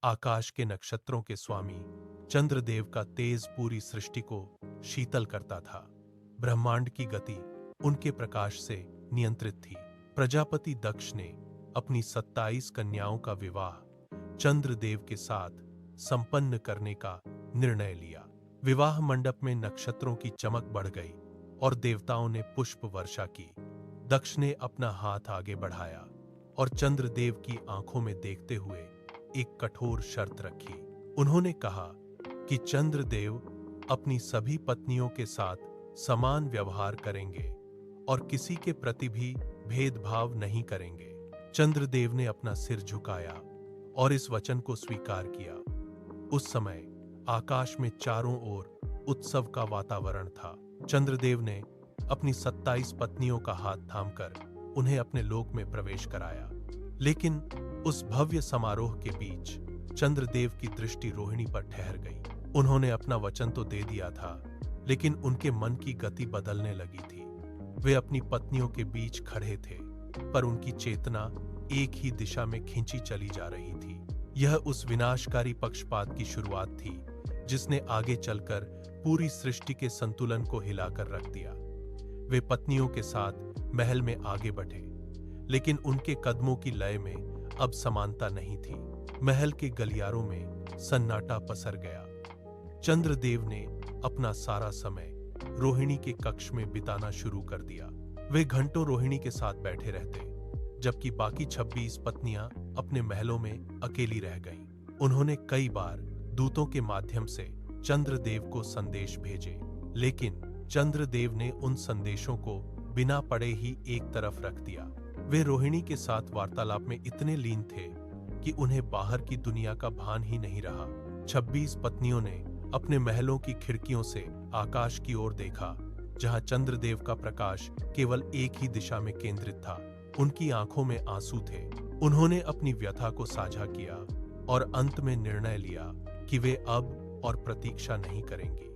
आकाश के नक्षत्रों के स्वामी चंद्रदेव का तेज पूरी सृष्टि को शीतल करता था। ब्रह्मांड की गति उनके प्रकाश से नियंत्रित थी। प्रजापति दक्ष ने अपनी 27 कन्याओं का विवाह चंद्रदेव के साथ संपन्न करने का निर्णय लिया। विवाह मंडप में नक्षत्रों की चमक बढ़ गई और देवताओं ने पुष्प वर्षा की। दक्ष ने अपना हाथ आगे बढ़ाया और चंद्रदेव की आंखों में देखते हुए एक कठोर शर्त रखी। उन्होंने कहा कि चंद्रदेव अपनी सभी पत्नियों के साथ समान व्यवहार करेंगे और किसी के प्रति भी भेदभाव नहीं करेंगे। चंद्रदेव ने अपना सिर झुकाया और इस वचन को स्वीकार किया। उस समय आकाश में चारों ओर उत्सव का वातावरण था। चंद्रदेव ने अपनी 27 पत्नियों का हाथ थामकर उन्हें अपने लोक में प्रवेश कराया। लेकिन उस भव्य समारोह के बीच चंद्रदेव की दृष्टि रोहिणी पर ठहर गई। उन्होंने अपना वचन तो दे दिया था, लेकिन उनके मन की गति बदलने लगी थी। वे अपनी पत्नियों के बीच खड़े थे, पर उनकी चेतना एक ही दिशा में खींची चली जा रही थी। यह उस विनाशकारी पक्षपात की शुरुआत थी जिसने आगे चलकर पूरी सृष्टि के संतुलन को हिलाकर रख दिया। वे पत्नियों के साथ महल में आगे बढ़े, लेकिन उनके कदमों की लय में अब समानता नहीं थी। महल के गलियारों में सन्नाटा पसर गया। चंद्रदेव ने अपना सारा समय रोहिणी के कक्ष में बिताना शुरू कर दिया। वे घंटों रोहिणी के साथ बैठे रहते, जबकि बाकी 26 पत्नियां अपने महलों में अकेली रह गईं। उन्होंने कई बार दूतों के माध्यम से चंद्रदेव को संदेश भेजे, लेकिन चंद्रदेव ने उन संदेशों को बिना पढ़े ही एक तरफ रख दिया। वे रोहिणी के साथ वार्तालाप में इतने लीन थे कि उन्हें बाहर की दुनिया का भान ही नहीं रहा। 26 पत्नियों ने अपने महलों की खिड़कियों से आकाश की ओर देखा, जहां चंद्रदेव का प्रकाश केवल एक ही दिशा में केंद्रित था। उनकी आंखों में आंसू थे। उन्होंने अपनी व्यथा को साझा किया और अंत में निर्णय लिया कि वे अब और प्रतीक्षा नहीं करेंगी।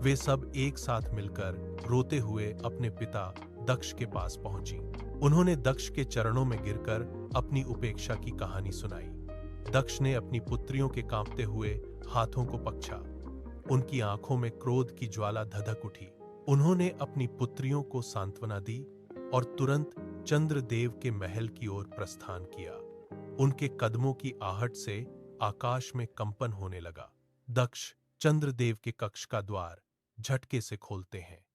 वे सब एक साथ मिलकर रोते हुए अपने पिता दक्ष के पास पहुंची। उन्होंने दक्ष के चरणों में गिरकर अपनी उपेक्षा की कहानी सुनाई। दक्ष ने अपनी पुत्रियों के कांपते हुए हाथों को पकड़ा। उनकी आंखों में क्रोध की ज्वाला धधक उठी। उन्होंने अपनी पुत्रियों को सांत्वना दी और तुरंत चंद्रदेव के महल की ओर प्रस्थान किया। उनके कदमों की आहट से आकाश में कंपन होने लगा। दक्ष चंद्रदेव के कक्ष का द्वार झटके से खोलते हैं।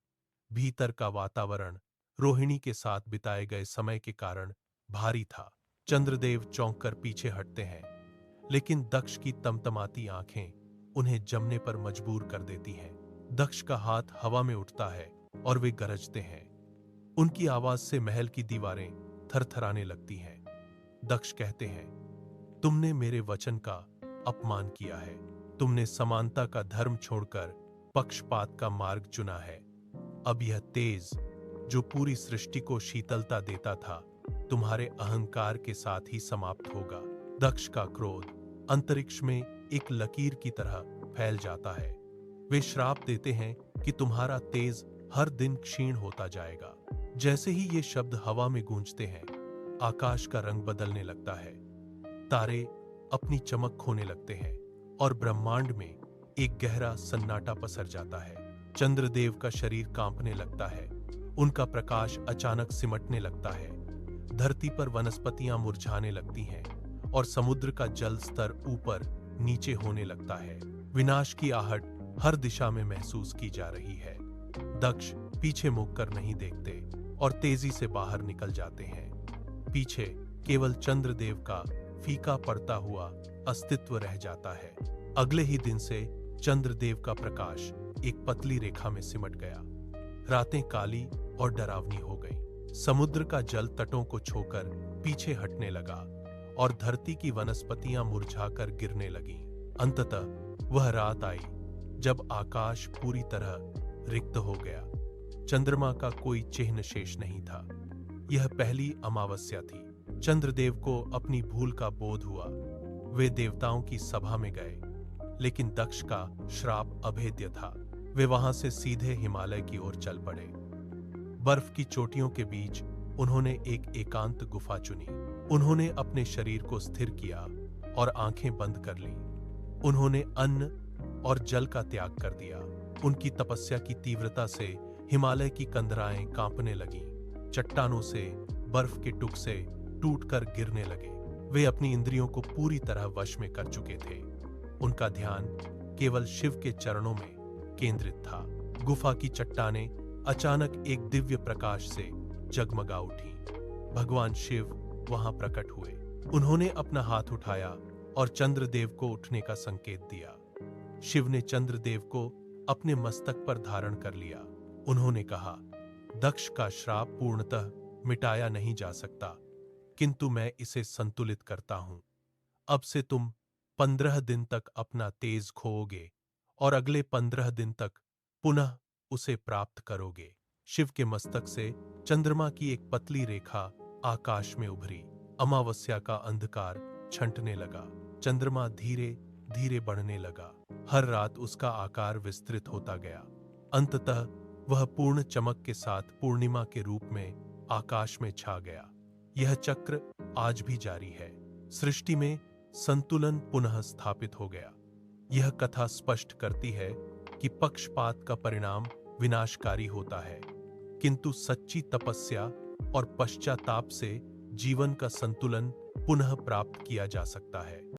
भीतर का वातावरण रोहिणी के साथ बिताए गए समय के कारण भारी था। चंद्रदेव चौंक कर पीछे हटते हैं, लेकिन दक्ष की तमतमाती आंखें उन्हें जमने पर मजबूर कर देती हैं। दक्ष का हाथ हवा में उठता है और वे गरजते हैं। उनकी आवाज से महल की दीवारें थरथराने लगती हैं। दक्ष कहते हैं, तुमने मेरे वचन का अपमान किया है। तुमने समानता का धर्म छोड़कर पक्षपात का मार्ग चुना है। अब यह तेज, जो पूरी सृष्टि को शीतलता देता था, तुम्हारे अहंकार के साथ ही समाप्त होगा। दक्ष का क्रोध अंतरिक्ष में एक लकीर की तरह फैल जाता है। वे श्राप देते हैं कि तुम्हारा तेज हर दिन क्षीण होता जाएगा। जैसे ही ये शब्द हवा में गूंजते हैं, आकाश का रंग बदलने लगता है। तारे अपनी चमक खोने लगते हैं और ब्रह्मांड में एक गहरा सन्नाटा पसर जाता है। चंद्रदेव का शरीर कांपने लगता है। उनका प्रकाश अचानक सिमटने लगता है। धरती पर वनस्पतियां मुरझाने लगती हैं और समुद्र का जल स्तर ऊपर नीचे होने लगता है। विनाश की आहट हर दिशा में महसूस की जा रही है। दक्ष पीछे मुड़कर नहीं देखते और तेजी से बाहर निकल जाते हैं। पीछे केवल चंद्रदेव का फीका पड़ता हुआ अस्तित्व रह जाता है। अगले ही दिन से चंद्रदेव का प्रकाश एक पतली रेखा में सिमट गया। रातें काली और डरावनी हो गईं। समुद्र का जल तटों को छोकर पीछे हटने लगा और धरती की वनस्पतियां मुरझाकर गिरने लगीं। अंततः वह रात आई जब आकाश पूरी तरह रिक्त हो गया। चंद्रमा का कोई चिन्ह शेष नहीं था। यह पहली अमावस्या थी। चंद्रदेव को अपनी भूल का बोध हुआ। वे देवताओं की सभा में गए, लेकिन दक्ष का श्राप अभेद्य था। वे वहां से सीधे हिमालय की ओर चल पड़े। बर्फ की चोटियों के बीच उन्होंने एक एकांत गुफा चुनी। उन्होंने अपने शरीर को स्थिर किया और आंखें बंद कर ली। उन्होंने अन्न और जल का त्याग कर दिया। उनकी तपस्या की तीव्रता से हिमालय की कंदराएं कांपने लगीं। चट्टानों से बर्फ के टुकड़े टूटकर गिरने लगे। वे अपनी इंद्रियों को पूरी तरह वश में कर चुके थे। उनका ध्यान केवल शिव के चरणों में केंद्रित था। गुफा की चट्टानें अचानक एक दिव्य प्रकाश से जगमगा उठी। भगवान शिव वहां प्रकट हुए। उन्होंने अपना हाथ उठाया और चंद्रदेव को उठने का संकेत दिया। शिव ने चंद्रदेव को अपने मस्तक पर धारण कर लिया। उन्होंने कहा, दक्ष का श्राप पूर्णतः मिटाया नहीं जा सकता, किंतु मैं इसे संतुलित करता हूं। अब से तुम 15 दिन तक अपना तेज खोओगे और अगले 15 दिन तक पुनः उसे प्राप्त करोगे। शिव के मस्तक से चंद्रमा की एक पतली रेखा आकाश में उभरी। अमावस्या का अंधकार छंटने लगा। चंद्रमा धीरे धीरे बढ़ने लगा। हर रात उसका आकार विस्तृत होता गया। अंततः वह पूर्ण चमक के साथ पूर्णिमा के रूप में आकाश में छा गया। यह चक्र आज भी जारी है। सृष्टि में संतुलन पुनः स्थापित हो गया। यह कथा स्पष्ट करती है कि पक्षपात का परिणाम विनाशकारी होता है, किंतु सच्ची तपस्या और पश्चाताप से जीवन का संतुलन पुनः प्राप्त किया जा सकता है।